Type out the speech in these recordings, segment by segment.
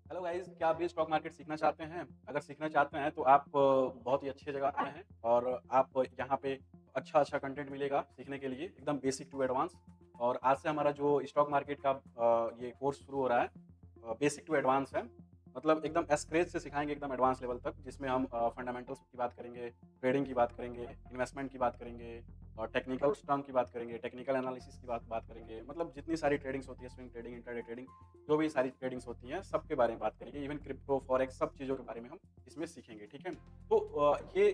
Hello guys, क्या आप भी स्टॉक मार्केट सीखना चाहते हैं? अगर सीखना चाहते हैं तो आप बहुत ही अच्छी जगह आए हैं और आप यहाँ पे अच्छा-अच्छा कंटेंट मिलेगा सीखने के लिए, एकदम बेसिक टू एडवांस। और आज से हमारा जो स्टॉक मार्केट का ये कोर्स शुरू हो रहा है, बेसिक टू एडवांस है। मतलब एकदम स्क्रैच से सिखाएँगे एकदम एडवांस लेवल तक, जिसमें हम फंडामेंटल्स की बात करेंगे, ट्रेडिंग की बात करेंगे, इन्वेस्टमेंट की बात करेंगे और टेक्निकल टर्म की बात करेंगे, टेक्निकल एनालिसिस की बात बात करेंगे। मतलब जितनी सारी ट्रेडिंग्स होती है, स्विंग ट्रेडिंग, इंट्राडे ट्रेडिंग, जो भी सारी ट्रेडिंग्स होती हैं, सबके बारे में बात करेंगे। इवन क्रिप्टो, फॉरेक्स सब चीज़ों के बारे में हम इसमें सीखेंगे, ठीक है? तो ये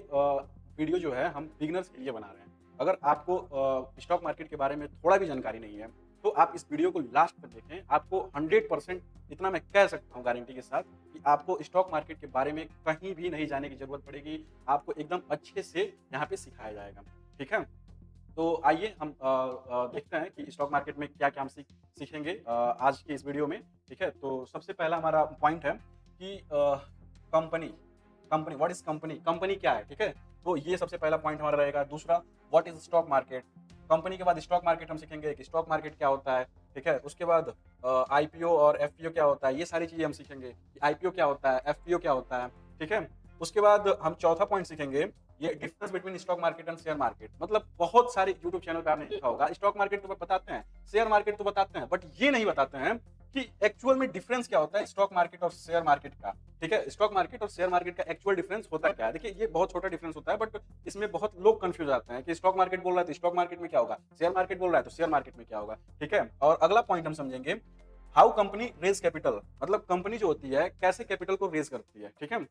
वीडियो जो है हम बिगिनर्स के लिए बना रहे हैं। अगर आपको स्टॉक मार्केट के बारे में थोड़ा भी जानकारी नहीं है, तो आप इस वीडियो को लास्ट तक देखें। आपको 100% इतना मैं कह सकता हूँ गारंटी के साथ कि आपको स्टॉक मार्केट के बारे में कहीं भी नहीं जाने की ज़रूरत पड़ेगी। आपको एकदम अच्छे से यहाँ पे सिखाया जाएगा, ठीक है? तो आइए हम देखते हैं कि स्टॉक मार्केट में क्या-क्या हम सीखेंगे आज की इस वीडियो में, ठीक है? तो सबसे पहला हमारा पॉइंट है कि company company what is company? Company क्या है, ठीक है? तो ये सबसे पहला पॉइंट हमारा रहेगा। दूसरा, what is stock market? Company के बाद स्टॉक मार्केट हम सीखेंगे कि स्टॉक मार्केट क्या होता है, ठीक है? उसके बाद आईपीओ और एफपीओ क्या होता है, ये सारी चीज़ें हम सीखेंगे कि आईपीओ क्या होता है, एफपीओ क्या होता है, ठीक है? उसके बाद हम चौथा पॉइंट सीखेंगे, ये difference between stock market and share market. मतलब बहुत सारे यूट्यूब चैनल पे आपने देखा होगा, स्टॉक मार्केट तो बताते हैं, शेयर मार्केट तो बताते हैं, बट ये नहीं बताते हैं कि एक्चुअल में डिफरेंस क्या होता है स्टॉक मार्केट और शेयर मार्केट का, ठीक है? स्टॉक मार्केट और शेयर मार्केट का एक्चुअल डिफरेंस होता क्या है? देखिए, ये बहुत छोटा डिफरेंस होता है, बट इसमें बहुत लोग कंफ्यूज आते हैं कि स्टॉक मार्केट बोल रहा है तो स्टॉक मार्केट में क्या होगा, शेयर मार्केट बोल रहा है तो शेयर मार्केट में क्या होगा, ठीक है? और अगला पॉइंट हम समझेंगे, हाउ कंपनी रेज कैपिटल। मतलब कंपनी जो होती है कैसे कैपिटल को रेज करती है, ठीक है?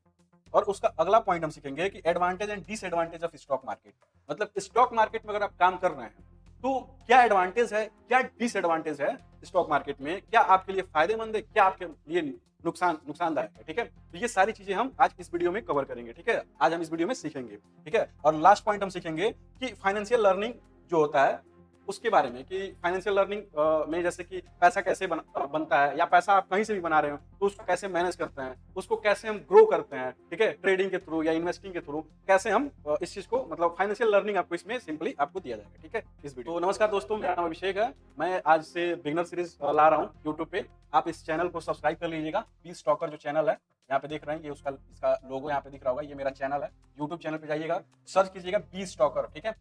और उसका अगला पॉइंट हम सीखेंगे कि advantage and disadvantage of stock market. मतलब स्टॉक मार्केट में अगर आप काम कर रहे हैं तो क्या एडवांटेज है, क्या डिसएडवांटेज है स्टॉक मार्केट में, क्या आपके लिए फायदेमंद है, क्या आपके लिए नुकसानदायक है, ठीक है? तो ये सारी चीजें हम आज इस वीडियो में कवर करेंगे, ठीक है? आज हम इस वीडियो में सीखेंगे, ठीक है? और लास्ट पॉइंट हम सीखेंगे कि फाइनेंशियल लर्निंग जो होता है उसके बारे में, कि फाइनेंशियल लर्निंग में जैसे कि पैसा कैसे बनता है, या पैसा आप कहीं से भी बना रहे हो तो उसको कैसे मैनेज करते हैं, उसको कैसे हम ग्रो करते हैं, ठीक है? ट्रेडिंग के थ्रू या इन्वेस्टिंग के थ्रू कैसे हम इस चीज को, मतलब फाइनेंशियल लर्निंग आपको इसमें सिंपली आपको दिया जाएगा, ठीक है? इस वीडियो तो नमस्कार दोस्तों, मेरा नाम अभिषेक है। मैं आज से बिगनर सीरीज ला रहा हूँ यूट्यूब पे। आप इस चैनल को सब्सक्राइब कर लीजिएगा। बी स्टॉकर जो चैनल है, यहाँ पे देख रहे हैं, ये उसका इसका लोगो यहाँ पे दिख रहा होगा, ये मेरा चैनल है। यूट्यूब चैनल पे जाइएगा, सर्च कीजिएगा बी स्टॉकर, ठीक है?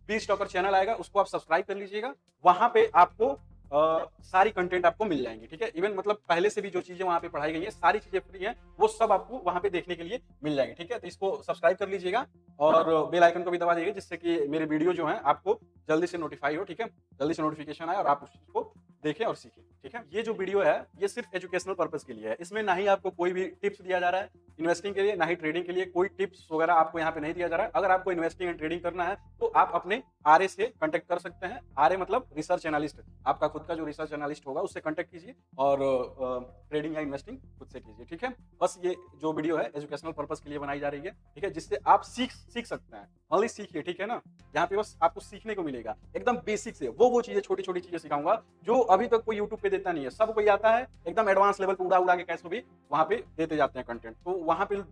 बी स्टॉकर चैनल आएगा, उसको आप सब्सक्राइब कर लीजिएगा। वहां पे आपको सारी कंटेंट आपको मिल जाएंगी, ठीक है? इवन मतलब पहले से भी जो चीजें वहां पे पढ़ाई गई है, सारी चीजें फ्री हैं, वो सब आपको वहां पे देखने के लिए मिल जाएंगी, ठीक है? तो इसको सब्सक्राइब कर लीजिएगा और बेल आइकन को भी दबा दीजिएगा, जिससे कि मेरे वीडियो जो है आपको जल्दी से नोटिफाई हो, ठीक है? जल्दी से नोटिफिकेशन आए और आप उस चीज को देखें और सीखें, ठीक है? ये जो वीडियो है ये सिर्फ एजुकेशनल पर्पज के लिए है। इसमें ना ही आपको कोई भी टिप्स दिया जा रहा है इन्वेस्टिंग के लिए, ना ही ट्रेडिंग के लिए कोई टिप्स वगैरह आपको यहाँ पे नहीं दिया जा रहा है। अगर आपको इन्वेस्टिंग एंड ट्रेडिंग करना है तो आप अपने आरए से कांटेक्ट कर सकते हैं। आरए मतलब रिसर्च एनालिस्ट, आपका खुद का जो रिसर्च एनालिस्ट होगा उससे कांटेक्ट कीजिए और ट्रेडिंग या इन्वेस्टिंग खुद से कीजिए, ठीक है? बस ये जो वीडियो है एजुकेशनल पर्पज के लिए बनाई जा रही है, ठीक है? जिससे आप सीख सकते हैं। ओनली सीखिए, ठीक है ना? यहाँ पे बस आपको सीखने को मिलेगा एकदम बेसिक से। वो चीजें, छोटी छोटी चीजें सिखाऊंगा जो अभी तक कोई यूट्यूब पे देता नहीं है। सब कोई आता है एकदम एडवांस लेवल पे, उड़ा उड़ा के कैसे भी वहां पे देते जाते हैं कंटेंट। तो वहां पे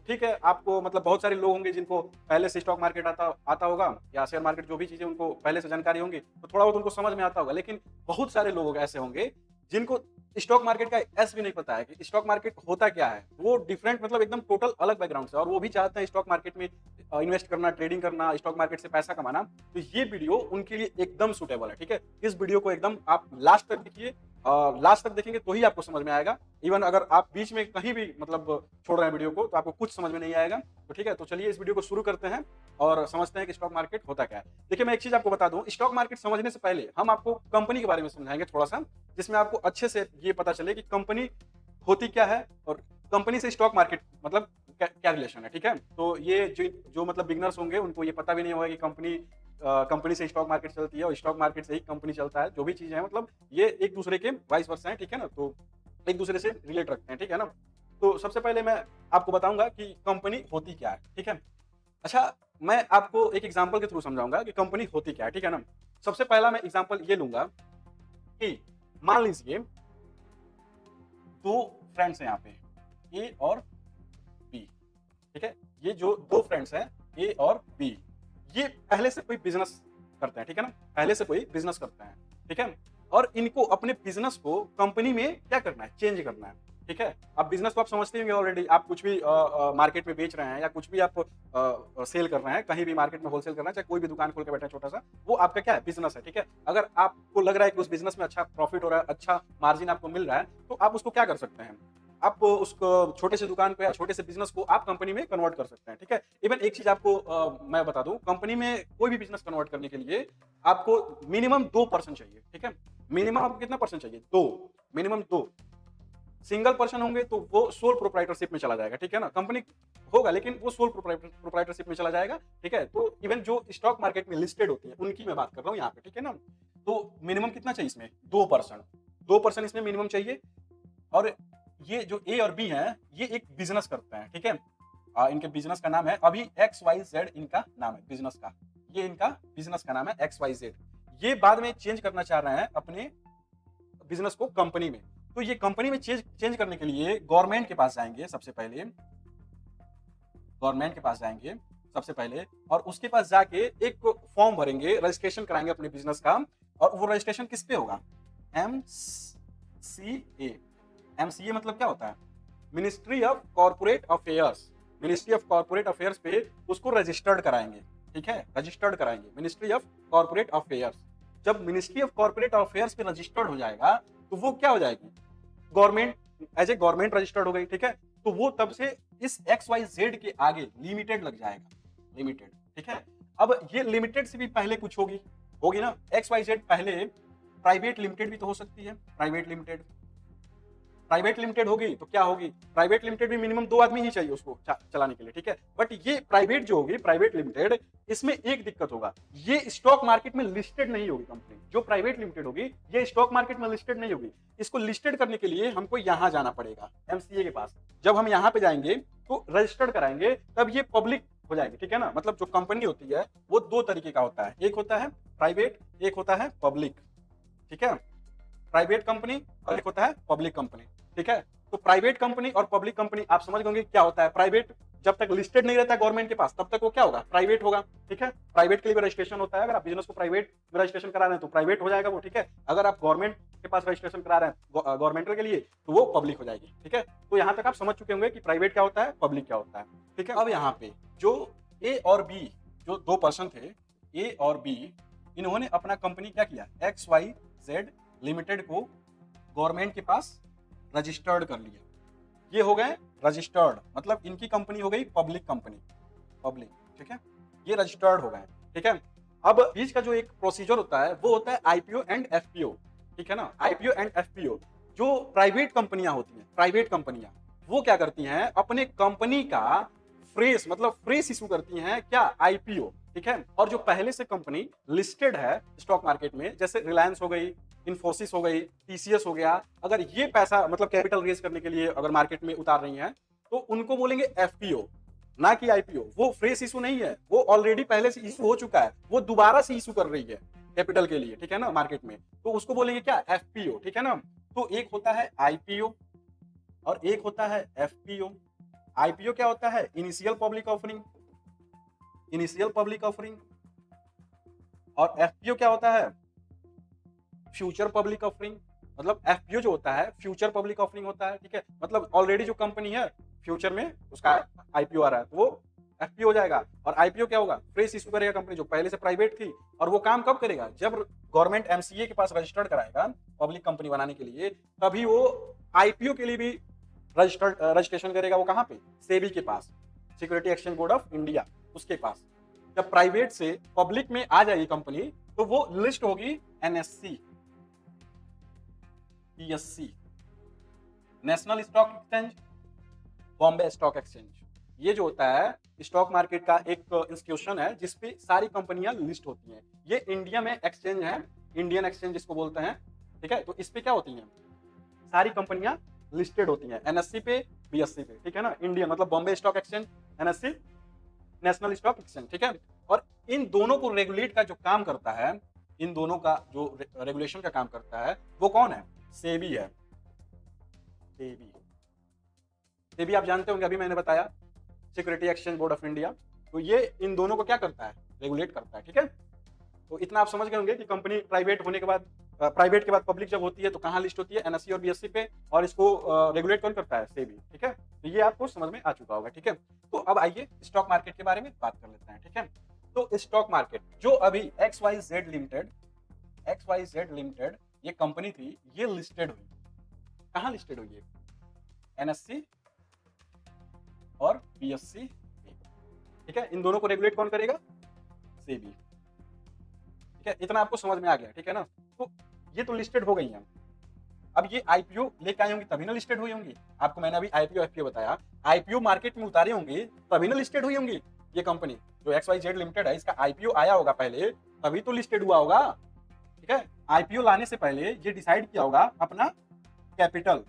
ठीक है, आपको मतलब बहुत सारे लोग होंगे जिनको पहले से स्टॉक मार्केट आता आता होगा या शेयर मार्केट, जो भी चीजें उनको पहले से जानकारी होंगी, तो थोड़ा बहुत उनको समझ में आता होगा। लेकिन बहुत सारे लोग ऐसे होंगे जिनको स्टॉक मार्केट का एस भी नहीं पता है कि स्टॉक मार्केट होता क्या है। वो डिफरेंट, मतलब एकदम टोटल अलग बैकग्राउंड से, और वो भी चाहते हैं स्टॉक मार्केट में इन्वेस्ट करना, ट्रेडिंग करना, स्टॉक मार्केट से पैसा कमाना। तो ये वीडियो उनके लिए एकदम सुटेबल है, ठीक है? इस वीडियो को एकदम आप लास्ट तक देखिए। लास्ट तक देखेंगे तो ही आपको समझ में आएगा। इवन अगर आप बीच में कहीं भी मतलब छोड़ रहे हैं वीडियो को तो आपको कुछ समझ में नहीं आएगा। तो ठीक है, तो चलिए इस वीडियो को शुरू करते हैं और समझते हैं कि स्टॉक मार्केट होता क्या है। देखिए, मैं एक चीज आपको बता दूं, स्टॉक मार्केट समझने से पहले हम आपको कंपनी के बारे में समझाएंगे थोड़ा सा, जिसमें आपको अच्छे से ये पता चले कि कंपनी होती क्या है और कंपनी से स्टॉक मार्केट मतलब क्या रिलेशन है, ठीक है? तो ये जो मतलब बिगनर्स होंगे उनको ये पता भी नहीं होगा कि कंपनी से स्टॉक मार्केट चलती है और स्टॉक मार्केट से ही कंपनी चलता है। जो भी चीजें हैं, मतलब ये एक दूसरे के वाइस वर्सा है, ठीक है ना? तो एक दूसरे से रिलेट रखते हैं, ठीक है ना? तो सबसे पहले मैं आपको बताऊंगा कि कंपनी होती क्या है, ठीक है? अच्छा, मैं आपको एक एग्जांपल के थ्रू समझाऊंगा कि कंपनी होती क्या है, ठीक है ना? सबसे पहला मैं एग्जांपल ये लूंगा कि मान लीजिए दो फ्रेंड्स हैं यहाँ पे, ए और बी, ठीक है? ये जो दो फ्रेंड्स हैं, ए और बी, ये पहले से कोई बिजनेस करते हैं, ठीक है ना? पहले से कोई बिजनेस करते हैं, ठीक है? और इनको अपने बिजनेस को कंपनी में क्या करना है, चेंज करना है, ठीक है। अब बिजनेस तो आप समझते होंगे ऑलरेडी, आप कुछ भी मार्केट में बेच रहे हैं या कुछ भी आप सेल कर रहे हैं, कहीं भी मार्केट में होलसेल कर रहे हैं, चाहे कोई भी दुकान खोल के बैठे हैं छोटा सा, वो आपका क्या है, बिजनेस है, ठीक है। अगर आपको लग रहा है कि उस बिजनेस में अच्छा प्रॉफिट हो रहा है, अच्छा मार्जिन आपको मिल रहा है, तो आप उसको क्या कर सकते हैं, आप उसको छोटे से दुकान को या छोटे से बिजनेस को आप कंपनी में कन्वर्ट कर सकते हैं, ठीक है। इवन एक चीज आपको मैं बता दूं, कंपनी में कोई भी बिजनेस कन्वर्ट करने के लिए आपको मिनिमम 2% चाहिए, ठीक है। मिनिमम आपको कितना परसेंट चाहिए, 2, मिनिमम 2। सिंगल पर्सन होंगे तो वो सोल प्रोप्राइटरशिप में चला जाएगा, ठीक है ना। कंपनी होगा लेकिन वो सोल प्रोप्राइटरशिप में चला जाएगा, ठीक है। तो इवन जो स्टॉक मार्केट में लिस्टेड होती है उनकी मैं बात कर रहा हूँ यहाँ पे, ठीक है ना। तो मिनिमम कितना चाहिए इसमें, 2%। 2% इसमें मिनिमम चाहिए। और ये जो ए और बी है ये एक बिजनेस करते हैं, ठीक है। इनके बिजनेस का नाम है, अभी XYZ इनका नाम है बिजनेस का, ये इनका बिजनेस का नाम है XYZ। ये बाद में चेंज करना चाह रहे हैं अपने बिजनेस को कंपनी में। तो ये कंपनी में चेंज करने के लिए गवर्नमेंट के पास जाएंगे सबसे पहले, गवर्नमेंट के पास जाएंगे सबसे पहले, और उसके पास जाके एक फॉर्म भरेंगे, रजिस्ट्रेशन कराएंगे अपने बिजनेस का। और वो रजिस्ट्रेशन किस पे होगा, MCA। MCA मतलब क्या होता है, ministry of corporate affairs. Ministry of corporate affairs पे उसको रजिस्टर्ड कराएंगे, ठीक है, रजिस्टर्ड कराएंगे मिनिस्ट्री ऑफ कॉर्पोरेट अफेयर्स। जब मिनिस्ट्री ऑफ कॉर्पोरेट अफेयर्स पे रजिस्टर्ड हो जाएगा तो वो क्या हो जाएगी, government, as a government registered हो गई, ठीक है। तो वो तब से इस XYZ के आगे लिमिटेड लग जाएगा, लिमिटेड, ठीक है। अब ये लिमिटेड से भी पहले कुछ होगी, होगी ना। XYZ पहले प्राइवेट लिमिटेड भी तो हो सकती है, प्राइवेट लिमिटेड, प्राइवेट लिमिटेड होगी तो क्या होगी, प्राइवेट लिमिटेड भी मिनिमम 2 आदमी ही चाहिए उसको चलाने के लिए, ठीक है। बट ये प्राइवेट जो होगी, प्राइवेट लिमिटेड, इसमें एक दिक्कत होगा, ये स्टॉक मार्केट में लिस्टेड नहीं होगी कंपनी। जो प्राइवेट लिमिटेड होगी ये स्टॉक मार्केट में लिस्टेड नहीं होगी। इसको लिस्टेड करने के लिए हमको यहां जाना पड़ेगा, MCA के पास। जब हम यहाँ पे जाएंगे तो रजिस्टर्ड कराएंगे, तब ये पब्लिक हो जाएगी, ठीक है ना। मतलब जो कंपनी होती है वो 2 तरीके का होता है, एक होता है प्राइवेट, एक होता है पब्लिक, ठीक है। प्राइवेट कंपनी और एक होता है पब्लिक कंपनी, ठीक है। तो प्राइवेट कंपनी और पब्लिक कंपनी आप समझ गए क्या होता है। प्राइवेट जब तक लिस्टेड नहीं रहता है गवर्नमेंट के पास, तब तक वो क्या होगा, प्राइवेट होगा, ठीक है। प्राइवेट के लिए भी रजिस्ट्रेशन होता है, अगर आप बिजनेस को प्राइवेट में रजिस्ट्रेशन करा रहे हैं तो प्राइवेट हो जाएगा वो, ठीक है। अगर आप गवर्नमेंट के पास रजिस्ट्रेशन करा रहे हैं गवर्नमेंट के लिए तो वो पब्लिक हो जाएगी, ठीक है। तो यहाँ तक आप समझ चुके होंगे कि प्राइवेट क्या होता है, पब्लिक क्या होता है, ठीक है। अब यहाँ पे जो ए और बी, जो 2% थे, ए और बी, इन्होंने अपना कंपनी क्या किया, XYZ लिमिटेड को गवर्नमेंट के पास रजिस्टर्ड कर लिया। ये हो गए रजिस्टर्ड, मतलब इनकी कंपनी हो गई पब्लिक कंपनी, पब्लिक, ठीक है। ये रजिस्टर्ड हो गए, ठीक है। अब बीच का जो एक प्रोसीजर होता है वो होता है IPO एंड FPO, ठीक है ना। IPO एंड FPO, जो प्राइवेट कंपनियां होती हैं, प्राइवेट कंपनियां, वो क्या करती हैं, अपने कंपनी का फ्रेश, मतलब फ्रेश इशू करती हैं क्या, IPO, ठीक है। और जो पहले से कंपनी लिस्टेड है स्टॉक मार्केट में, जैसे रिलायंस हो गई, इन्फोसिस हो गई, TCS हो गया, अगर ये पैसा मतलब कैपिटल रेज करने के लिए अगर मार्केट में उतार रही हैं तो उनको बोलेंगे FPO, ना कि IPO। वो फ्रेश इशू नहीं है, वो ऑलरेडी पहले से इशू हो चुका है, वो दोबारा से इशू कर रही है कैपिटल के लिए, ठीक है ना, मार्केट में। तो उसको बोलेंगे क्या, FPO, ठीक है ना। तो एक होता है IPO और एक होता है FPO। IPO क्या होता है, initial public offering, initial public offering. और FPO क्या होता है, फ्यूचर पब्लिक ऑफरिंग। मतलब FPO जो होता है फ्यूचर पब्लिक ऑफरिंग होता है, ठीक है। मतलब ऑलरेडी जो कंपनी है फ्यूचर में उसका IPO आ रहा है तो वो FPO हो जाएगा। और IPO क्या होगा, फ्रेश इशू करेगा कंपनी जो पहले से प्राइवेट थी। और वो काम कब करेगा, जब गवर्नमेंट MCA के पास रजिस्टर्ड कराएगा पब्लिक कंपनी बनाने के लिए, तभी वो IPO के लिए भी रजिस्ट्रेशन करेगा। वो कहाँ पे, सेबी के पास, security exchange board of India, उसके पास। जब प्राइवेट से पब्लिक में आ जाएगी कंपनी तो वो लिस्ट होगी NSE, PSC, national stock exchange, Bombay stock exchange. ये जो होता है स्टॉक मार्केट का एक इंस्टीट्यूशन है जिसपे सारी कंपनियां लिस्ट होती हैं। ये इंडिया में एक्सचेंज है, इंडियन एक्सचेंज जिसको बोलते हैं, ठीक है। तो इस पे क्या होती हैं, सारी कंपनियां लिस्टेड होती हैं, NSE पे, BSE पे, ठीक है ना। इंडियन मतलब Bombay stock exchange, NSE national stock exchange, ठीक है। और इन दोनों को रेगुलेट का जो काम करता है, इन दोनों का जो रेगुलेशन का काम करता है वो कौन है, सेबी है। सेबी, सेबी आप जानते होंगे, अभी मैंने बताया, security exchange board of India. तो ये इन दोनों को क्या करता है, रेगुलेट करता है, ठीक है। तो इतना आप समझ गए होंगे कि कंपनी प्राइवेट होने के बाद प्राइवेट के बाद पब्लिक जब होती है तो कहाँ लिस्ट होती है, एनएससी और बीएससी पे, और इसको रेगुलेट कौन करता है, सेबी। ठीक है, तो ये आपको समझ में आ चुका होगा। ठीक है, तो अब आइए स्टॉक मार्केट के बारे में बात कर लेते हैं। ठीक है, तो स्टॉक मार्केट जो अभी XYZ लिमिटेड ये कंपनी थी, ये लिस्टेड हुई, कहाँ लिस्टेड हुई है, एनएससी और बीएससी। ठीक है, इन दोनों को रेगुलेट कौन करेगा, सेबी। ठीक है, इतना आपको समझ में आ गया। ठीक है ना, तो ये तो लिस्टेड हो गई हैं। अब ये आईपीओ लेके आई होंगी तभी ना लिस्टेड हुई होंगी। आपको मैंने अभी आईपीओ एफपीओ बताया, आईपीओ मार्केट में उतारे होंगे तभी ना लिस्टेड हुई होंगी। ये कंपनी जो XYZ लिमिटेड है, इसका आईपीओ आया होगा पहले, तभी तो लिस्टेड हुआ होगा। ठीक है, आईपीओ लाने से पहले ये डिसाइड किया होगा अपना कैपिटल।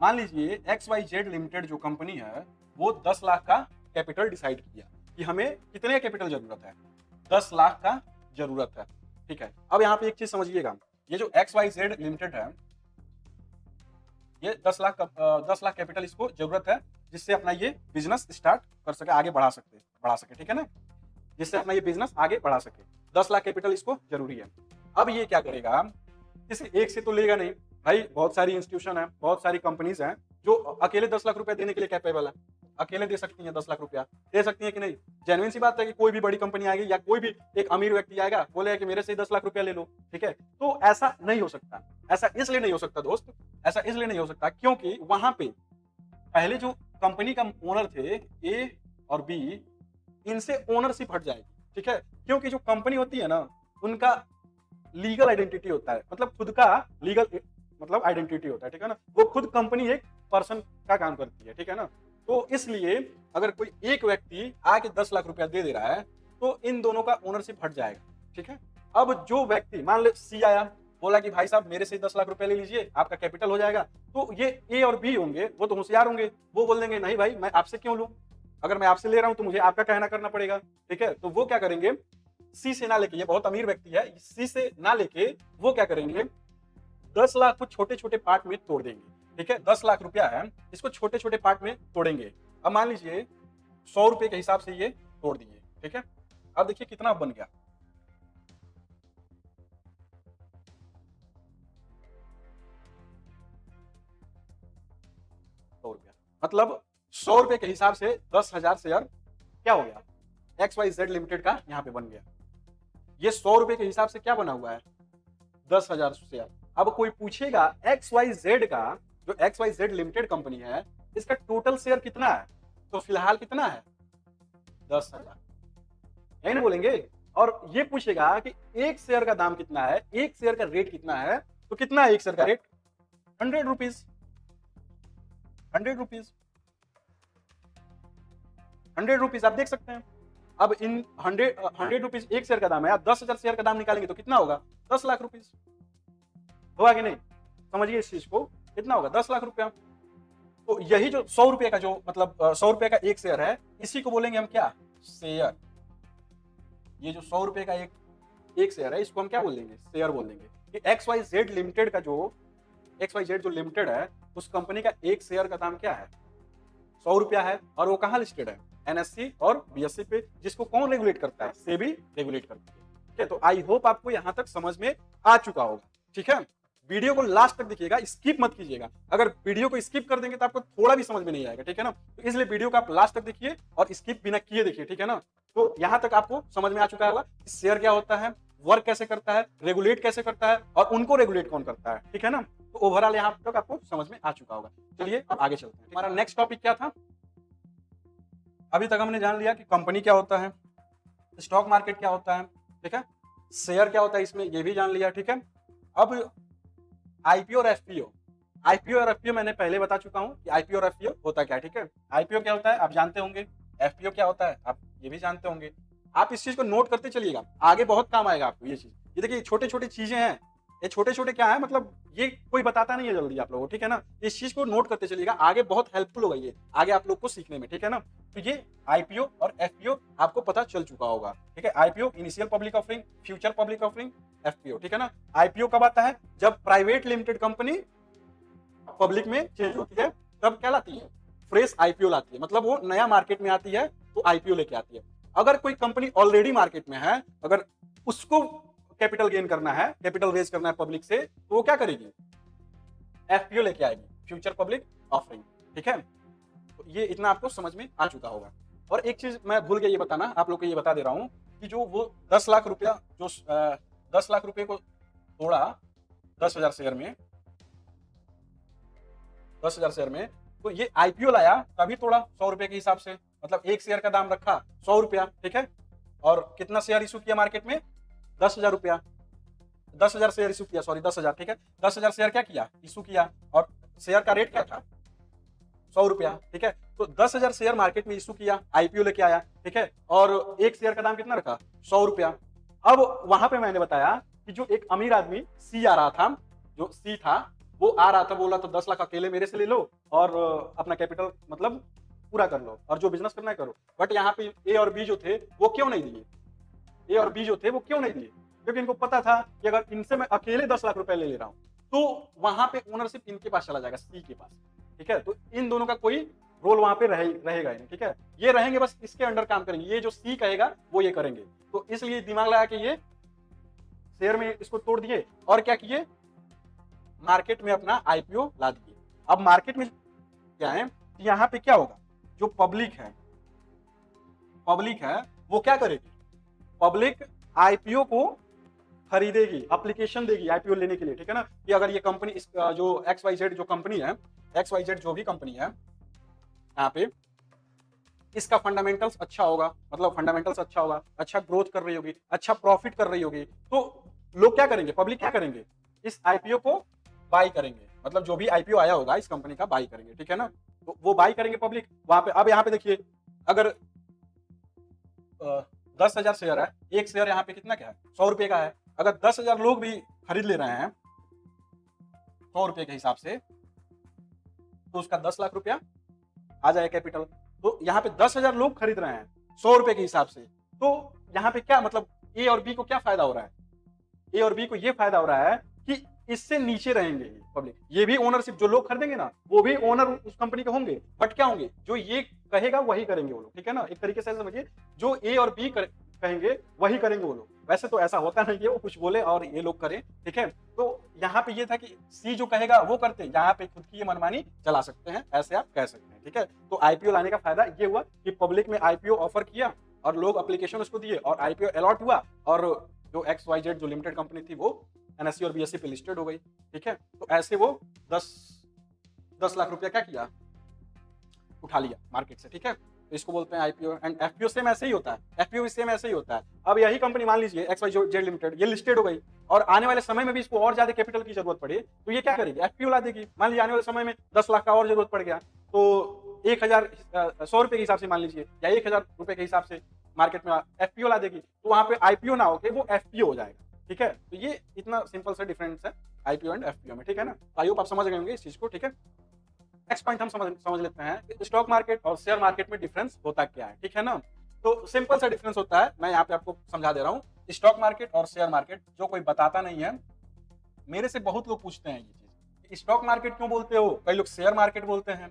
मान लीजिए XYZ लिमिटेड जो कंपनी है वो 10 लाख का कैपिटल डिसाइड किया कि हमें कितने कैपिटल जरूरत है, 10 लाख का जरूरत है। ठीक है, अब यहाँ पे एक चीज समझिएगा, ये जो XYZ लिमिटेड है, ये 10 लाख कैपिटल इसको जरूरत है, जिससे अपना ये बिजनेस स्टार्ट कर सके, आगे बढ़ा सके। ठीक है ना, जिससे अपना ये बिजनेस आगे बढ़ा सके। 10 लाख कैपिटल इसको जरूरी है। अब ये क्या करेगा, किसी एक से तो लेगा नहीं भाई, बहुत सारी इंस्टीट्यूशन है, बहुत सारी कंपनीज हैं जो अकेले 10 लाख रुपया देने के लिए कैपेबल है, अकेले दे सकती हैं, 10 लाख रुपया दे सकती हैं कि नहीं। जेन्युइन सी बात है कि कोई भी बड़ी कंपनी आएगी या कोई भी एक अमीर व्यक्ति आएगा, बोलेगा कि मेरे से 10 लाख रुपया ले लो। ठीक है, तो ऐसा नहीं हो सकता। ऐसा इसलिए नहीं हो सकता दोस्त, ऐसा इसलिए नहीं हो सकता क्योंकि वहां पे पहले जो कंपनी का ओनर थे ए और बी, इनसे ओनरशिप हट जाएगी। ठीक है, क्योंकि जो कंपनी होती है ना, उनका लीगल आइडेंटिटी होता है, मतलब खुद का लीगल मतलब आइडेंटिटी होता है। ठीक है ना, वो खुद कंपनी एक पर्सन का काम करती है। ठीक है ना, तो इसलिए अगर कोई एक व्यक्ति आके 10 लाख रुपया दे रहा है तो इन दोनों का ओनरशिप हट जाएगा। ठीक है, अब जो व्यक्ति, मान लो सी आया, बोला कि भाई साहब मेरे से 10 लाख रुपया ले लीजिए, आपका कैपिटल हो जाएगा, तो ये ए और बी होंगे, वो तो होशियार होंगे, वो बोल देंगे नहीं भाई मैं आपसे क्यों लूं, अगर मैं आपसे ले रहा हूं तो मुझे आपका कहना करना पड़ेगा। ठीक है, तो वो क्या करेंगे, सी से ना लेके, ये बहुत अमीर व्यक्ति है, सी से ना लेके वो क्या करेंगे, 10 लाख को छोटे छोटे पार्ट में तोड़ देंगे। ठीक है, 10 लाख रुपया है, इसको छोटे छोटे पार्ट में तोड़ेंगे। अब मान लीजिए 100 रुपए के हिसाब से ये तोड़ दिए। ठीक है, अब देखिए कितना बन गया, 100 रुपया, मतलब 100 रुपए के हिसाब से 10,000 शेयर क्या हो गया, XYZ लिमिटेड का यहाँ पे बन गया। ये 100 रुपए के हिसाब से क्या बना हुआ है, 10,000 शेयर। अब कोई पूछेगा XYZ का, जो XYZ लिमिटेड कंपनी है, इसका टोटल शेयर कितना है, तो फिलहाल कितना है, 10,000, यही ना बोलेंगे। और ये पूछेगा कि एक शेयर का दाम कितना है, एक शेयर का रेट कितना है, तो कितना है एक शेयर का रेट, 100 रुपीज, 100 रुपीज, 100 रुपीज आप देख सकते हैं। अब इन 100 रुपीज एक शेयर का दाम है, आप 10,000 शेयर का दाम निकालेंगे तो कितना होगा, 10 लाख रुपीज होगा कि नहीं, समझिए इस चीज को, कितना होगा, 10 लाख रुपया। तो यही जो 100 रुपए का, जो मतलब 100 रुपए का एक शेयर है, इसी को बोलेंगे हम क्या, शेयर। ये जो 100 रुपए का एक शेयर है, इसको हम क्या बोल देंगे, शेयर बोल देंगे। कि XYZ लिमिटेड का जो XYZ जो लिमिटेड है, उस कंपनी का एक शेयर का दाम क्या है, 100 रुपया है, और वो कहाँ लिस्टेड है, एनएससी और बीएससी पे, जिसको कौन रेगुलेट करता है, सेबी रेगुलेट करती है। ठीक है, तो आई होप आपको यहां तक समझ में आ चुका होगा। ठीक है, वीडियो को लास्ट तक देखिएगा, स्किप मत कीजिएगा, अगर वीडियो को स्किप कर देंगे तो आपको थोड़ा भी समझ में नहीं आएगा। ठीक है ना, तो इसलिए वीडियो को आप लास्ट तक देखिए और स्किप बिना किए देखिए। ठीक है ना, तो यहां तक आपको समझ में आ चुका होगा शेयर क्या होता है, वर्क कैसे करता है, रेगुलेट कैसे करता है, और उनको रेगुलेट कौन करता है। ठीक है ना, तो ओवरऑल यहां तक आपको समझ में आ चुका होगा। चलिए अब आगे चलते हैं। हमारा नेक्स्ट टॉपिक क्या था, अभी तक हमने जान लिया कि कंपनी क्या होता है, स्टॉक मार्केट क्या होता है, ठीक है, शेयर क्या होता है, इसमें ये भी जान लिया। ठीक है, अब आईपीओ और एफपीओ, आईपीओ और एफपीओ मैंने पहले बता चुका हूं कि आईपीओ और एफपीओ होता क्या है। ठीक है, आईपीओ क्या होता है आप जानते होंगे, एफपीओ क्या होता है आप ये भी जानते होंगे। आप इस चीज को नोट करते चलिएगा, आगे बहुत काम आएगा आपको ये चीज। ये देखिए छोटे छोटे चीजें हैं, ये छोटे छोटे क्या है, मतलब ये कोई बताता नहीं है जल्दी आप लोगों को। ठीक है ना, इस चीज को नोट करते चलिएगा, आगे बहुत हेल्पफुल होगा ये आगे आप लोग को सीखने में। ठीक है ना, तो ये आईपीओ और एफपीओ आपको पता चल चुका होगा। ठीक है, IPO initial public offering, future public offering, FPO. ठीक है ना, आईपीओ कब आता है, जब प्राइवेट लिमिटेड कंपनी पब्लिक में चेंज होती है, तब क्या लाती है, फ्रेश आईपीओ लाती है, मतलब वो नया मार्केट में आती है तो आईपीओ लेके आती है। अगर कोई कंपनी ऑलरेडी मार्केट में है, अगर उसको कैपिटल गेन करना है, कैपिटल रेज करना है पब्लिक से, तो वो क्या करेगी, एफपीओ लेके आएगी, फ्यूचर पब्लिक ऑफरिंग। ठीक है, तो ये इतना आपको समझ में आ चुका होगा। और एक चीज मैं भूल गया ये बताना, आप लोग को ये बता दे रहा हूं कि जो वो 10 लाख रुपया जो 10 लाख रुपए को तोड़ा 10,000 शेयर में, 10,000 शेयर में, तो ये आईपीओ लाया तभी तोड़ा 100 रुपए के हिसाब से, मतलब एक शेयर का दाम रखा 100 रुपया। ठीक है, और कितना शेयर इशू किया मार्केट में, 10,000 रुपया, 10,000 शेयर इशू किया, सॉरी 10,000। ठीक है, 10,000 शेयर क्या किया, इशू किया, और शेयर का रेट क्या था, 100 रुपया। ठीक है, तो 10,000 शेयर मार्केट में इशू किया, आईपीओ लेके आया। ठीक है, और एक शेयर का दाम कितना रखा, 100 रुपया। अब वहां पे मैंने बताया कि जो एक अमीर आदमी सी आ रहा था, जो सी था वो आ रहा था, बोला तो 10 लाख अकेले मेरे से ले लो और अपना कैपिटल मतलब पूरा कर लो, और जो बिजनेस करना है करो। बट यहाँ पे ए और बी जो थे वो क्यों नहीं दिए, ए और बी जो थे वो क्यों नहीं दिए, क्योंकि इनको पता था कि अगर इनसे मैं अकेले 10 लाख रुपए ले रहा हूँ तो वहां पे ओनरशिप इनके पास चला जाएगा, सी के पास। ठीक है, तो इन दोनों का कोई रोल वहां पे रहेगा ही नहीं। ठीक है, ये रहेंगे बस इसके अंडर काम करेंगे, ये जो सी कहेगा वो ये करेंगे। तो इसलिए दिमाग लगा के ये शेयर में इसको तोड़ दिए और क्या किए, मार्केट में अपना आईपीओ ला दिए। अब मार्केट में क्या है, यहाँ पे क्या होगा, जो पब्लिक है वो क्या करेगी, पब्लिक आईपीओ को खरीदेगी, एप्लीकेशन देगी आईपीओ लेने के लिए। ठीक है ना, कि अगर ये कंपनी जो XYZ जो कंपनी है, XYZ जो भी कंपनी है, यहाँ पे इसका फंडामेंटल्स अच्छा होगा, मतलब फंडामेंटल्स अच्छा होगा, अच्छा ग्रोथ कर रही होगी, अच्छा प्रॉफिट कर रही होगी, तो लोग क्या करेंगे, पब्लिक क्या करेंगे, इस आईपीओ को बाई करेंगे, मतलब जो भी आईपीओ आया होगा इस कंपनी का बाई करेंगे। ठीक है ना, तो वो बाई करेंगे पब्लिक वहां पे। अब यहाँ पे देखिए, अगर 10,000 शेयर है, एक शेयर यहाँ पे कितना क्या है, 100 रुपए का है। अगर 10,000 लोग भी खरीद ले रहे हैं 100 रुपए के हिसाब से, तो उसका 10 लाख रुपया आ जाए कैपिटल। तो यहाँ पे 10,000 लोग खरीद रहे हैं 100 रुपए के हिसाब से, तो यहाँ पे क्या मतलब ए और बी को क्या फायदा हो रहा है, ए और बी को ये फायदा हो रहा है कि इससे नीचे रहेंगे पब्लिक, ये भी ओनरशिप, जो लोग खरीदेंगे ना वो भी ओनर उस कंपनी के होंगे, बट क्या होंगे, जो ये कहेगा वही करेंगे वो लोग। ठीक है ना, एक तरीके से समझिए, जो ए और बी कहेंगे वही करेंगे वो लोग। वैसे तो ऐसा होता नहीं है, वो कुछ बोले और ये लोग करें। ठीक है, तो यहाँ पे ये था कि सी जो कहेगा वो करते हैं, यहाँ पे खुद की ये मनमानी चला सकते हैं, ऐसे आप कह सकते हैं। ठीक है, तो आईपीओ लाने का फायदा ये हुआ कि पब्लिक में आईपीओ ऑफर किया और लोग एप्लीकेशन उसको दिए और आईपीओ अलॉट हुआ, और जो XYZ जो लिमिटेड कंपनी थी वो NSE और BSE पे लिस्टेड हो गई। ठीक है, तो ऐसे वो 10 लाख रुपया क्या किया, उठा लिया मार्केट से। ठीक है, तो इसको बोलते हैं आईपीओ। एंड एफपीओ सेम ऐसे ही होता है, एफपीओ भी सेम ऐसे ही होता है। अब यही कंपनी मान लीजिए XYZ लिमिटेड, ये लिस्टेड हो गई और आने वाले समय में भी इसको और ज्यादा कैपिटल की जरूरत पड़ी, तो ये क्या करेगी, एफपीओ ला देगी। मान लीजिए आने वाले समय में 10 लाख का और जरूरत पड़ गया, तो 1,000 रुपए के हिसाब से मान लीजिए, या 1,000 रुपए के हिसाब से मार्केट में एफपीओ ला देगी, तो वहां पे आईपीओ ना होके वो एफपीओ हो जाएगा। ठीक है, तो ये इतना सिंपल सा डिफरेंस है आईपीओ एंड एफपीओ में। ठीक है ना, आई होप आप समझ गए होंगे इस चीज को। ठीक है, नेक्स्ट पॉइंट हम समझ लेते हैं, स्टॉक मार्केट और शेयर मार्केट में डिफरेंस होता क्या है। ठीक है ना, तो सिंपल सा डिफरेंस होता है, मैं यहाँ पे आपको समझा दे रहा हूँ। स्टॉक मार्केट और शेयर मार्केट जो कोई बताता नहीं है, मेरे से बहुत लोग पूछते हैं ये चीज, स्टॉक मार्केट क्यों बोलते हो, कई लोग शेयर मार्केट बोलते हैं,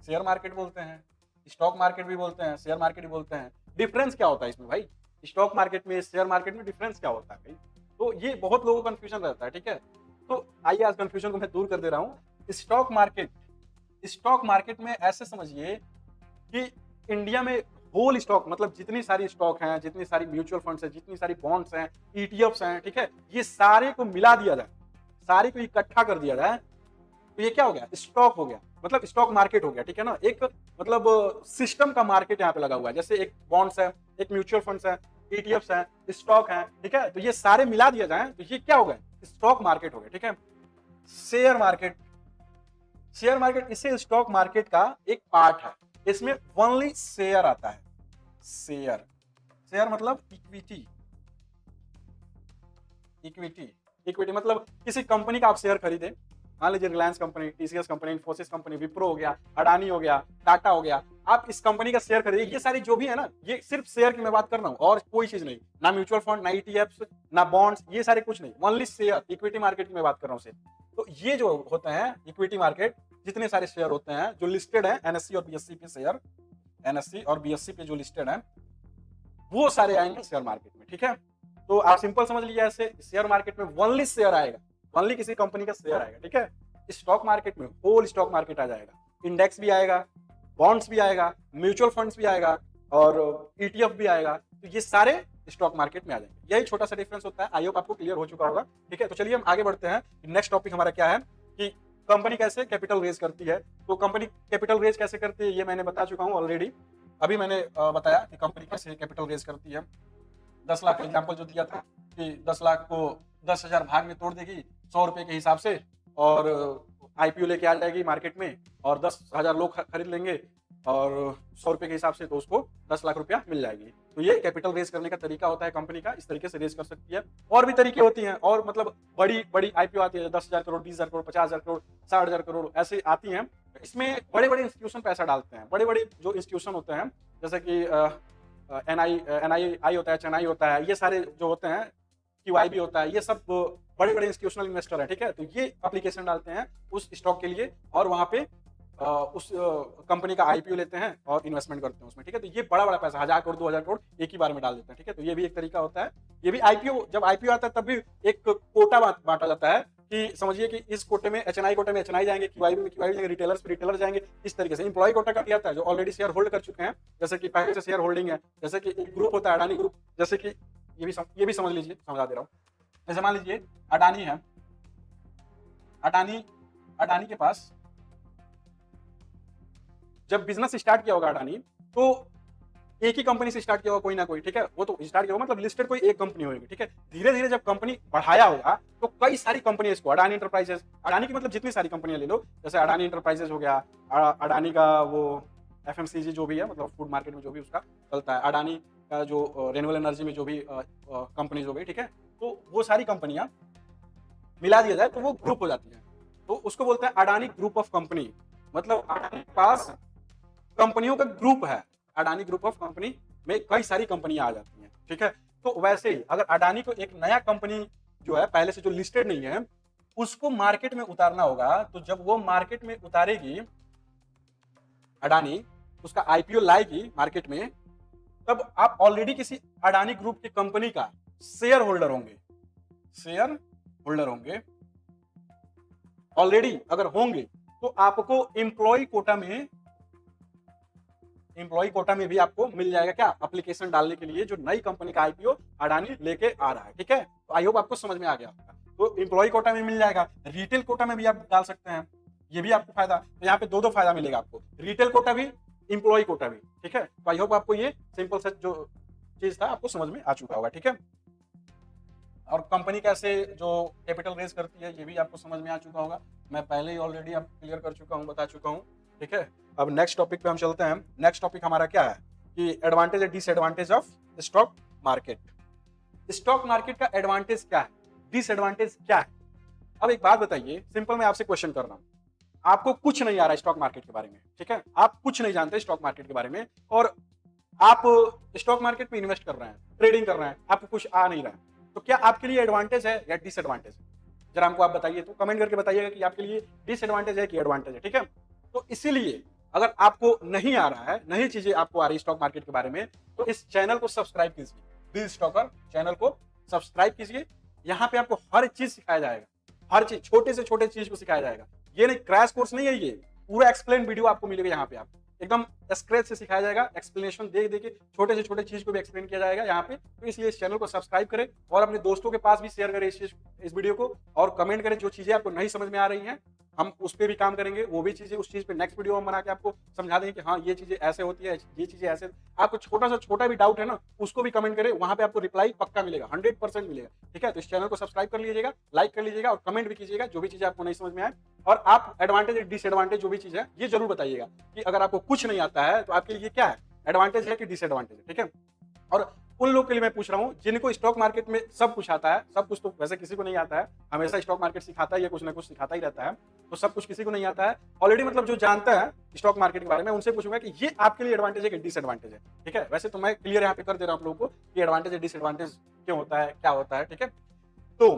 शेयर मार्केट बोलते हैं, स्टॉक मार्केट भी बोलते हैं, शेयर मार्केट भी बोलते हैं। डिफरेंस क्या होता है इसमें भाई, स्टॉक मार्केट में शेयर मार्केट में डिफरेंस क्या होता है भाई, तो ये बहुत लोगों को कंफ्यूजन रहता है। ठीक है, तो आइए आज कंफ्यूजन को मैं दूर कर दे रहा हूँ। स्टॉक मार्केट में ऐसे समझिए कि इंडिया में होल स्टॉक, मतलब जितनी सारी स्टॉक हैं, जितनी सारी म्यूचुअल फंड्स हैं, जितनी सारी बॉन्ड्स हैं, ETFs हैं, ठीक है, ये सारे को मिला दिया जाए, सारे को इकट्ठा कर दिया जाए, तो ये क्या हो गया, स्टॉक हो गया, मतलब स्टॉक मार्केट हो गया। ठीक है ना, एक मतलब सिस्टम का मार्केट यहाँ पे लगा हुआ है, जैसे एक बॉन्ड्स है, एक म्यूचुअल फंड्स है, ETFs हैं, स्टॉक हैं। ठीक है, तो ये सारे मिला दिया जाए तो ये क्या हो गया, स्टॉक मार्केट हो गया। ठीक है, शेयर मार्केट इसे स्टॉक मार्केट का एक पार्ट है, इसमें ओनली शेयर आता है। शेयर मतलब इक्विटी मतलब किसी कंपनी का आप शेयर खरीदे, मान लीजिए Reliance company, TCS company, Infosys company, Wipro हो गया, अडानी हो गया, टाटा हो गया, आप इस कंपनी का शेयर खरीदे, ये सारी जो भी है ना, ये सिर्फ शेयर की मैं बात कर रहा हूँ और कोई चीज नहीं, ना म्यूचुअल फंड, ना ETFs, ना बॉन्ड्स, ये सारे कुछ नहीं, ओनली शेयर, इक्विटी मार्केट की मैं बात कर रहा हूँ सिर्फ। तो ये जो होते हैं इक्विटी मार्केट, जितने सारे शेयर होते हैं जो लिस्टेड है NSE और BSE पे, शेयर NSE और BSE पे जो लिस्टेड है वो सारे आएंगे शेयर मार्केट में। ठीक है, तो आप सिंपल समझ लीजिए ऐसे, शेयर मार्केट में ओनली शेयर आएगा, ओनली किसी कंपनी का शेयर आएगा, ठीक है। स्टॉक मार्केट में होल स्टॉक मार्केट आ जाएगा, इंडेक्स भी आएगा, बॉन्ड्स भी आएगा, म्यूचुअल फंड्स भी आएगा और ईटीएफ भी आएगा। तो ये सारे स्टॉक मार्केट में आ जाएंगे। यही छोटा सा डिफरेंस होता है। आई होप आपको क्लियर हो चुका होगा, ठीक है। तो चलिए हम आगे बढ़ते हैं। नेक्स्ट टॉपिक हमारा क्या है कि कंपनी कैसे कैपिटल रेज करती है। तो कंपनी कैपिटल रेज कैसे करती है ये मैंने बता चुका हूं ऑलरेडी। अभी मैंने बताया कि कंपनी कैसे कैपिटल रेज करती है। 10 लाख का एग्जाम्पल जो दिया था कि 10 लाख को 10,000 भाग में तोड़ देगी 100 रुपए के हिसाब से और आईपीओ लेके आ जाएगी मार्केट में और 10,000 लोग खरीद लेंगे और 100 रुपए के हिसाब से तो उसको 10 लाख रुपया मिल जाएगी। तो ये कैपिटल रेज करने का तरीका होता है कंपनी का, इस तरीके से रेज कर सकती है। और भी तरीके होती हैं और मतलब बड़ी बड़ी आईपीओ आती है 10,000 करोड़, 20,000 करोड़, 50,000 करोड़, 60,000 करोड़ ऐसे आती हैं। इसमें बड़े बड़े इंस्टीट्यूशन पैसा डालते हैं। बड़े बड़े जो इंस्टीट्यूशन होते हैं जैसे कि एनआई होता है, चेन्नई होता है, ये सारे जो होते हैं, क्यूआईबी होता है, ये सब बड़े बड़े इंस्टीट्यूशनल इन्वेस्टर है, ठीक है। तो ये एप्लीकेशन डालते हैं उस स्टॉक के लिए और वहां पे उस कंपनी का आईपीओ लेते हैं और इन्वेस्टमेंट करते हैं उसमें, ठीक है। तो ये बड़ा बड़ा पैसा 1,000 करोड़ 2,000 करोड़ एक ही बार में डाल देते हैं, ठीक है। तो ये भी एक तरीका होता है। ये भी आईपीओ, जब आईपीओ आता है तब भी एक कोटा बांटा जाता है कि समझिए कि इस कोटे में एचएनआई कोटे में एचएनआई जाएंगे, क्यूआईबी में क्यूआईबी जाएंगे, रिटेलर्स पे रिटेलर जाएंगे। इस तरीके से एम्प्लॉय कोटा का भी आता है जो ऑलरेडी शेयर होल्ड कर चुके हैं, जैसे कि पहले से शेयर होल्डिंग है। जैसे कि एक ग्रुप होता है अडानी ग्रुप, जैसे कि ये भी समझ लीजिए, समझा दे रहा हूँ। जैसे मान लीजिए अडानी है, अडानी के पास जब बिजनेस स्टार्ट किया होगा अडानी, तो एक ही कंपनी से स्टार्ट किया होगा कोई ना कोई, ठीक है। वो तो स्टार्ट किया होगा मतलब लिस्टेड कोई एक कंपनी होगी, ठीक है। धीरे धीरे जब कंपनी बढ़ाया होगा तो कई सारी कंपनी इसको, अडानी इंटरप्राइजेस, अडानी की मतलब जितनी सारी कंपनियां ले लो, जैसे अडानी इंटरप्राइजेस हो गया, अडानी का वो एफएमसीजी जो भी है, मतलब फूड मार्केट में जो भी उसका चलता है, अडानी का जो रेन्यूएबल एनर्जी में जो भी कंपनीज हो गई, ठीक है। तो वो सारी कंपनियां मिला दिया जाए तो वो ग्रुप हो जाती है। तो उसको बोलते हैं अडानी ग्रुप ऑफ कंपनी, मतलब अडानी के पास कंपनियों का ग्रुप है। अडानी ग्रुप ऑफ कंपनी में कई सारी कंपनियां आ जाती हैं, ठीक है। तो वैसे ही अगर अडानी को एक नया कंपनी जो है पहले से जो लिस्टेड नहीं है उसको मार्केट में उतारना होगा, तो जब वो मार्केट में उतारेगी अडानी, उसका आईपीओ लाएगी मार्केट में, तब आप ऑलरेडी किसी अडानी ग्रुप की कंपनी का शेयर होल्डर होंगे ऑलरेडी। अगर होंगे तो आपको एम्प्लॉय कोटा में भी आपको मिल जाएगा क्या, एप्लीकेशन डालने के लिए जो नई कंपनी का आईपीओ अडानी लेके आ रहा है, ठीक है। तो आई होप आपको समझ में आ गया होगा। तो एम्प्लॉय कोटा में मिल जाएगा, रिटेल कोटा में भी आप डाल सकते हैं, ये भी आपको फायदा। तो यहाँ पे दो फायदा मिलेगा आपको, रिटेल कोटा भी, एम्प्लॉय कोटा भी, ठीक है। तो आई होप आपको ये सिंपल सा जो चीज था आपको समझ में आ चुका होगा, ठीक है। और कंपनी कैसे जो कैपिटल रेज करती है ये भी आपको समझ में आ चुका होगा। मैं पहले ही ऑलरेडी आपको क्लियर कर चुका हूँ, बता चुका हूँ, ठीक है। अब नेक्स्ट टॉपिक पे हम चलते हैं। नेक्स्ट टॉपिक हमारा क्या है कि advantage and disadvantage of stock market. Stock market का एडवांटेज क्या है, डिसएडवांटेज क्या है। अब एक बात बताइए, सिंपल मैं आपसे क्वेश्चन कर रहा हूँ, आपको कुछ नहीं आ रहा है स्टॉक मार्केट के बारे में, ठीक है। आप कुछ नहीं जानते स्टॉक मार्केट के बारे में और आप स्टॉक मार्केट में इन्वेस्ट कर रहे हैं, ट्रेडिंग कर रहे हैं, आपको कुछ आ नहीं रहा है, तो क्या आपके लिए एडवांटेज है या डिसएडवांटेज है? जरा हमको आप बताइए, तो कमेंट करके बताइएगा कि आपके लिए डिसएडवांटेज है कि एडवांटेज है, ठीक है। तो इसीलिए अगर आपको नहीं आ रहा है, नई चीजें आपको आ रही है स्टॉक मार्केट के बारे में, तो इस चैनल को सब्सक्राइब कीजिए, बिल स्टॉकर चैनल को सब्सक्राइब कीजिए। यहाँ पे आपको हर चीज सिखाया जाएगा, हर चीज, छोटे से छोटे चीज को सिखाया जाएगा। ये नहीं क्रैश कोर्स नहीं है, ये पूरा एक्सप्लेन वीडियो आपको मिलेगा। यहाँ पे आप एकदम स्क्रैच से सिखाया जाएगा, एक्सप्लेनेशन दे के छोटे से छोटे चीज को भी एक्सप्लेन किया जाएगा यहाँ पे। तो इसलिए इस चैनल को सब्सक्राइब करें और अपने दोस्तों के पास भी शेयर करें इस वीडियो को, और कमेंट करें जो चीजें आपको नहीं समझ में आ रही हैं, हम उस पर भी काम करेंगे। वो भी चीजें, उस चीज पे नेक्स्ट वीडियो हम बना के आपको समझा देंगे कि हाँ ये चीजें ऐसे होती है, ये चीजें ऐसे। आपको छोटा सा छोटा भी डाउट है ना, उसको भी कमेंट करें, वहां पे आपको रिप्लाई पक्का मिलेगा, 100% मिलेगा, ठीक है। तो इस चैनल को सब्सक्राइब कर लीजिएगा, लाइक कर लीजिएगा और कमेंट भी कीजिएगा जो भी चीजें आपको नहीं समझ में आए। और आप एडवांटेज डिसएडवांटेज जो भी चीज है ये जरूर बताइएगा कि अगर आपको कुछ नहीं आता है तो आपके लिए क्या है, एडवांटेज है कि डिसएडवांटेज है, ठीक है। और उन लोग के लिए मैं पूछ रहा हूं जिनको स्टॉक मार्केट में सब कुछ आता है, सब कुछ तो वैसे किसी को नहीं आता है, हमेशा स्टॉक मार्केट सिखाता है या कुछ ना कुछ सिखाता ही रहता है, तो सब कुछ किसी को नहीं आता है ऑलरेडी, मतलब जो जानता है स्टॉक मार्केट के बारे में, उनसे पूछूंगा कि ये आपके लिए एडवांटेज है कि डिसएडवांटेज है, ठीक है। वैसे तो मैं क्लियर यहाँ पे कर दे रहा हूं आप लोगों को कि एडवांटेज है डिसएडवांटेज क्यों होता है, क्या होता है, ठीक है। तो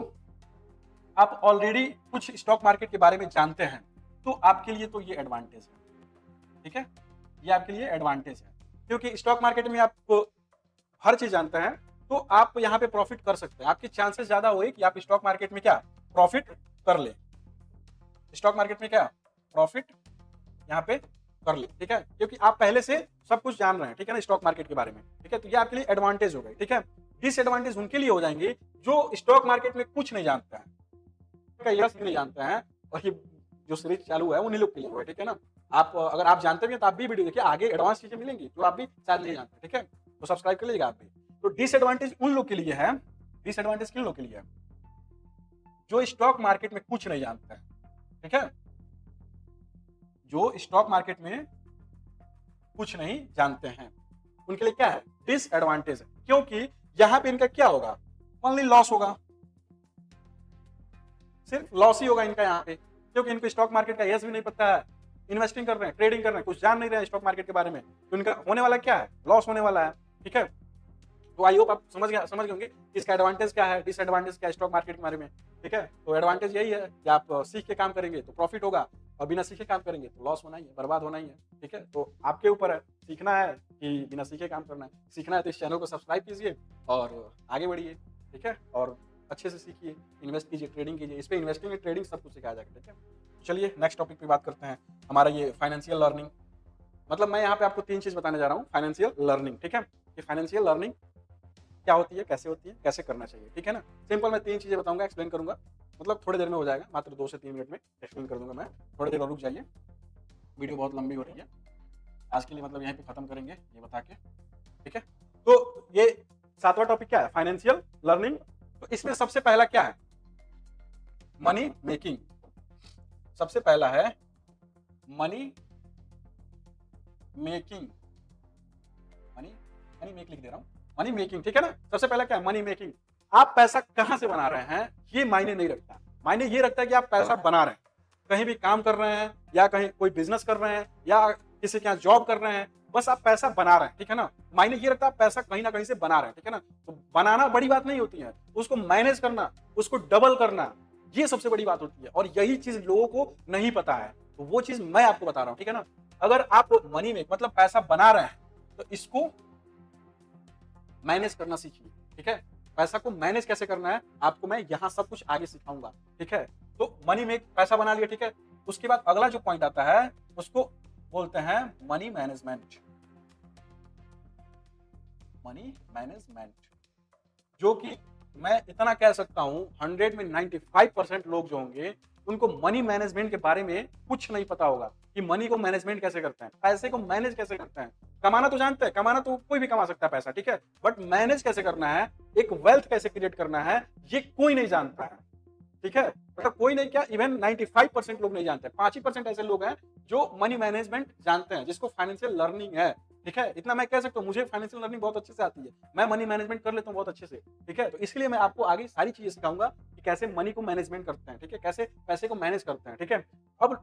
आप ऑलरेडी कुछ स्टॉक मार्केट के बारे में जानते हैं तो आपके लिए तो ये एडवांटेज है, ठीक है, ये आपके लिए एडवांटेज है, क्योंकि स्टॉक मार्केट में आप हर चीज जानते हैं तो आप यहाँ पे प्रॉफिट कर सकते हैं। आपके चांसेस ज्यादा हुए कि आप स्टॉक मार्केट में क्या प्रॉफिट कर ले, स्टॉक मार्केट में क्या प्रॉफिट यहाँ पे कर ले, ठीक है, क्योंकि आप पहले से सब कुछ जान रहे हैं, ठीक है ना, स्टॉक मार्केट के बारे में, ठीक है। तो ये आपके लिए एडवांटेज हो गए, ठीक है। डिसएडवांटेज उनके लिए हो जाएंगे जो स्टॉक मार्केट में कुछ नहीं जानते हैं, नहीं जानते हैं, और ये जो सीरीज चालू है उन्हीं लोग के लिए है, ठीक है ना। आप अगर आप जानते भी तो आप भी वीडियो देखिए, आगे एडवांस चीजें मिलेंगी जो आप भी शायद नहीं जानते, ठीक है। तो सब्सक्राइब कर लीजिएगा आप भी। तो डिसएडवांटेज उन लोग के लिए है, डिसएडवांटेज किन लोग के लिए है, जो स्टॉक मार्केट में कुछ नहीं जानते हैं, ठीक है, जो स्टॉक मार्केट में कुछ नहीं जानते हैं, उनके लिए क्या है डिसएडवांटेज है, क्योंकि यहां पे इनका क्या होगा, ओनली लॉस होगा, सिर्फ लॉस ही होगा इनका यहाँ पे, क्योंकि इनको स्टॉक मार्केट का यस भी नहीं पता है, इन्वेस्टिंग कर रहे हैं, ट्रेडिंग कर रहे हैं, कुछ जान नहीं रहे हैं स्टॉक मार्केट के बारे में, तो इनका होने वाला क्या है, लॉस होने वाला है, ठीक है। तो आई होप आप समझ गए होंगे इसका एडवांटेज क्या है, डिसएडवांटेज क्या है स्टॉक मार्केट के बारे में, ठीक है। तो एडवांटेज यही है कि आप सीख के काम करेंगे तो प्रॉफिट होगा, और बिना सीखे काम करेंगे तो लॉस होना ही है, बर्बाद होना ही है, ठीक है। तो आपके ऊपर है, सीखना है कि बिना सीखे काम करना है। सीखना है तो इस चैनल को सब्सक्राइब कीजिए और आगे बढ़िए, ठीक है, और अच्छे से सीखिए, इन्वेस्ट कीजिए, ट्रेडिंग कीजिए, इस पे इन्वेस्टिंग और ट्रेडिंग सब कुछ सिखाया जाएगा, ठीक है। चलिए नेक्स्ट टॉपिक पे बात करते हैं, हमारा ये फाइनेंशियल लर्निंग। मतलब मैं यहाँ पे आपको 3 चीज बताने जा रहा हूँ, फाइनेंशियल लर्निंग, ठीक है। ये फाइनेंशियल लर्निंग क्या होती है, कैसे करना चाहिए, ठीक है ना। सिंपल मैं 3 चीजें बताऊंगा, एक्सप्लेन करूंगा, मतलब थोड़ी देर में हो जाएगा, मात्र 2 से 3 मिनट में एक्सप्लेन कर दूंगा मैं, थोड़ी देर और रुक जाइए, वीडियो बहुत लंबी हो रही है आज के लिए, मतलब यहीं पे खत्म करेंगे ये बता के, ठीक है। तो ये 7वां टॉपिक क्या है, फाइनेंशियल लर्निंग। तो इसमें सबसे पहला क्या है, मनी मेकिंग। सबसे पहला है मनी मेकिंग, मनी मेक लिख दे रहा हूं, मनी मेकिंग, ठीक है ना। सबसे पहला क्या है, मनी मेकिंग। आप पैसा कहां से बना रहे हैं ये मायने नहीं रखता, मायने ये रखता है कि आप पैसा बना रहे हैं, कहीं भी काम कर रहे हैं या कहीं कोई बिजनेस कर रहे हैं या किसी के यहाँ जॉब कर रहे हैं, बस आप पैसा बना रहे हैं, ठीक है ना। मायने ये रखता है आप पैसा कहीं ना कहीं से बना रहे हैं, ठीक है ना। तो बनाना बड़ी बात नहीं होती है, उसको मैनेज करना, उसको डबल करना, ये सबसे बड़ी बात होती है, और यही चीज लोगों को नहीं पता है। तो वो चीज मैं आपको बता रहा हूं, ठीक है ना। अगर आप मनी में मतलब पैसा बना रहे हैं तो इसको मैनेज करना सीखिए, ठीक है। पैसा को मैनेज कैसे करना है आपको मैं यहाँ सब कुछ आगे सिखाऊंगा, ठीक है। तो मनी में पैसा बना लिया, ठीक है। उसके बाद अगला जो पॉइंट आता है उसको बोलते हैं मनी मैनेजमेंट, मनी मैनेजमेंट, जो कि मैं इतना कह सकता हूं 100 में 95% लोग जो होंगे उनको मनी मैनेजमेंट के बारे में कुछ नहीं पता होगा कि मनी को मैनेजमेंट कैसे करते हैं, पैसे को मैनेज कैसे करते हैं। कमाना तो जानते हैं, कमाना तो कोई भी कमा सकता है पैसा, ठीक है, बट मैनेज कैसे करना है, एक वेल्थ कैसे क्रिएट करना है, ये कोई नहीं जानता है, ठीक है। मतलब कोई नहीं क्या, इवन 95% लोग नहीं जानते, 5% ऐसे लोग हैं जो मनी मैनेजमेंट जानते हैं, जिसको फाइनेंशियल लर्निंग है, ठीक है। इतना मैं कह सकता हूँ, मुझे फाइनेंशियल लर्निंग बहुत अच्छे से आती है, मैं मनी मैनेजमेंट कर लेता हूँ बहुत अच्छे से, ठीक है। तो इसलिए मैं आपको आगे सारी चीजें सिखाऊंगा कि कैसे मनी को मैनेजमेंट करते हैं, ठीक है, कैसे पैसे को मैनेज करते हैं, ठीक है। अब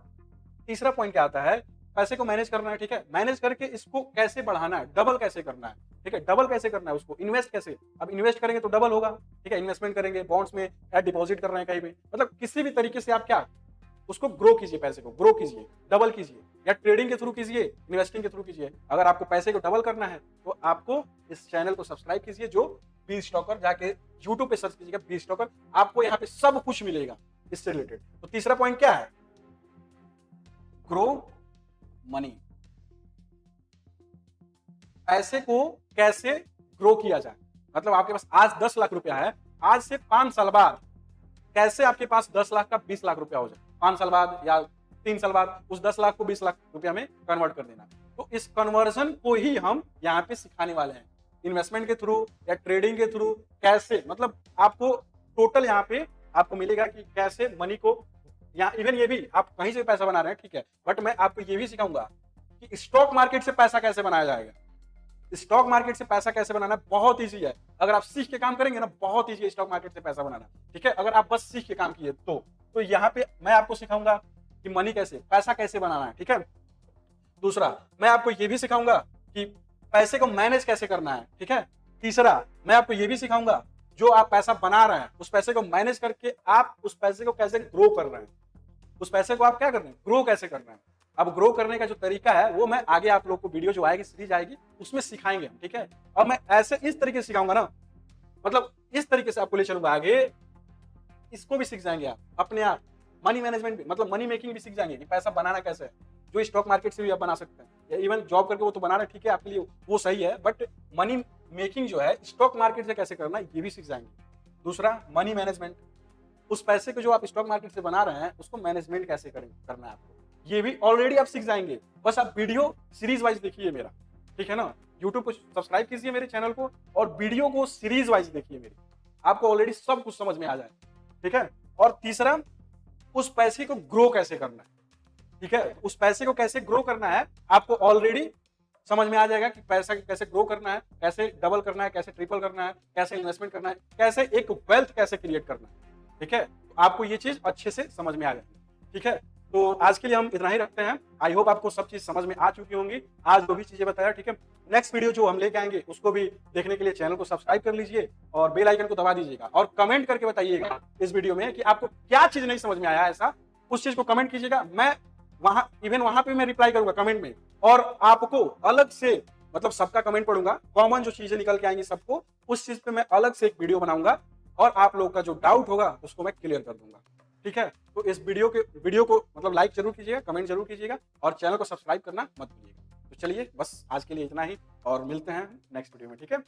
तीसरा पॉइंट क्या आता है, पैसे को मैनेज करना है, ठीक है, मैनेज करके इसको कैसे बढ़ाना है, डबल कैसे करना है, ठीक है, डबल कैसे करना है उसको, इन्वेस्ट कैसे, अब इन्वेस्ट करेंगे तो डबल होगा, ठीक है, इन्वेस्टमेंट करेंगे बॉन्ड्स में या डिपॉजिट कर रहे हैं कहीं भी, मतलब किसी भी तरीके से आप क्या उसको ग्रो कीजिए, पैसे को ग्रो कीजिए, डबल कीजिए, या ट्रेडिंग के थ्रू कीजिए, इन्वेस्टिंग के थ्रू कीजिए। अगर आपको पैसे को डबल करना है तो आपको इस चैनल को सब्सक्राइब कीजिए, जो बी स्टॉकर, जाके यूट्यूब पे सर्च कीजिएगा बी स्टॉकर, आपको यहाँ पे सब कुछ मिलेगा इससे रिलेटेड। तो तीसरा पॉइंट क्या है, ग्रो मनी, पैसे को कैसे ग्रो किया जाए। मतलब आपके पास आज 10 लाख रुपया है, आज से 5 साल बाद कैसे आपके पास 10 लाख का 20 लाख रुपया हो जाए, 5 साल बाद या 3 साल बाद उस 10 लाख को 20 लाख रुपया में कन्वर्ट कर देना। तो इस कन्वर्जन को ही हम यहाँ पे सिखाने वाले हैं, इन्वेस्टमेंट के थ्रू या ट्रेडिंग के थ्रू कैसे, मतलब आपको टोटल यहाँ पे आपको मिलेगा कि कैसे मनी को, या इवन ये भी आप कहीं से पैसा बना रहे हैं, ठीक है, बट मैं आपको ये भी सिखाऊंगा कि स्टॉक मार्केट से पैसा कैसे बनाया जाएगा। स्टॉक मार्केट से पैसा कैसे बनाना बहुत इजी है, अगर आप सीख के काम करेंगे ना बहुत इजी है स्टॉक मार्केट से पैसा बनाना, ठीक है, अगर आप बस सीख के काम किए तो यहाँ पे मैं आपको सिखाऊंगा कि मनी कैसे, पैसा कैसे बनाना है, ठीक है। दूसरा मैं आपको ये भी सिखाऊंगा कि पैसे को मैनेज कैसे करना है, ठीक है। तीसरा मैं आपको ये भी सिखाऊंगा जो आप पैसा बना रहे हैं उस पैसे को मैनेज करके आप उस पैसे को कैसे ग्रो कर रहे हैं, उस पैसे को आप क्या कर रहे हैं, ग्रो कैसे कर रहे हैं। अब ग्रो करने का जो तरीका है वो मैं आगे आप लोग को वीडियो जो आएगी, सीरीज आएगी, उसमें सिखाएंगे, ठीक है। अब मैं ऐसे इस तरीके से सिखाऊंगा ना मतलब इस तरीके से आपको ले चलूंगा आगे, इसको भी सीख जाएंगे आप अपने आप। मनी मैनेजमेंट भी, मतलब मनी मेकिंग भी सीख जाएंगे कि पैसा बनाना कैसे है, जो स्टॉक मार्केट से भी आप बना सकते हैं, या इवन जॉब करके वो तो बनाना ठीक है आपके लिए, वो सही है, बट मनी मेकिंग जो है स्टॉक मार्केट से कैसे करना है ये भी सीख जाएंगे। दूसरा मनी मैनेजमेंट, उस पैसे को जो आप स्टॉक मार्केट से बना रहे हैं उसको मैनेजमेंट कैसे करना है आपको, ये भी ऑलरेडी आप सीख जाएंगे। बस आप वीडियो सीरीज वाइज देखिए मेरा, ठीक है ना। यूट्यूब को सब्सक्राइब कीजिए मेरे चैनल को, और वीडियो को सीरीज वाइज देखिए मेरी, आपको ऑलरेडी सब कुछ समझ में आ जाए, ठीक है। और तीसरा, उस पैसे को ग्रो कैसे करना है, ठीक है, उस पैसे को कैसे ग्रो करना है आपको ऑलरेडी समझ में आ जाएगा कि पैसा कैसे ग्रो करना है, कैसे डबल करना है, कैसे ट्रिपल करना है, कैसे इन्वेस्टमेंट करना है, कैसे एक वेल्थ कैसे क्रिएट करना है, ठीक है। तो आपको ये चीज अच्छे से समझ में आ जाएगी, ठीक है। तो आज के लिए हम इतना ही रखते हैं। आई होप आपको सब चीज समझ में आ चुकी होंगी, आज जो भी चीजें बताया, ठीक है। नेक्स्ट वीडियो जो हम लेके आएंगे उसको भी देखने के लिए चैनल को सब्सक्राइब कर लीजिए और बेल आइकन को दबा दीजिएगा, और कमेंट करके बताइएगा इस वीडियो में कि आपको क्या चीज नहीं समझ में आया, ऐसा उस चीज को कमेंट कीजिएगा। मैं वहां पे मैं रिप्लाई करूंगा कमेंट में, और आपको अलग से, मतलब सबका कमेंट पढ़ूंगा, कॉमन जो चीजें निकल के आएंगी सबको, उस चीज पे मैं अलग से एक वीडियो बनाऊंगा, और आप लोगों का जो डाउट होगा उसको मैं क्लियर कर दूंगा, ठीक है। तो इस वीडियो को मतलब लाइक जरूर कीजिएगा, कमेंट जरूर कीजिएगा, और चैनल को सब्सक्राइब करना मत भूलिएगा। तो चलिए बस आज के लिए इतना ही, और मिलते हैं नेक्स्ट वीडियो में, ठीक है।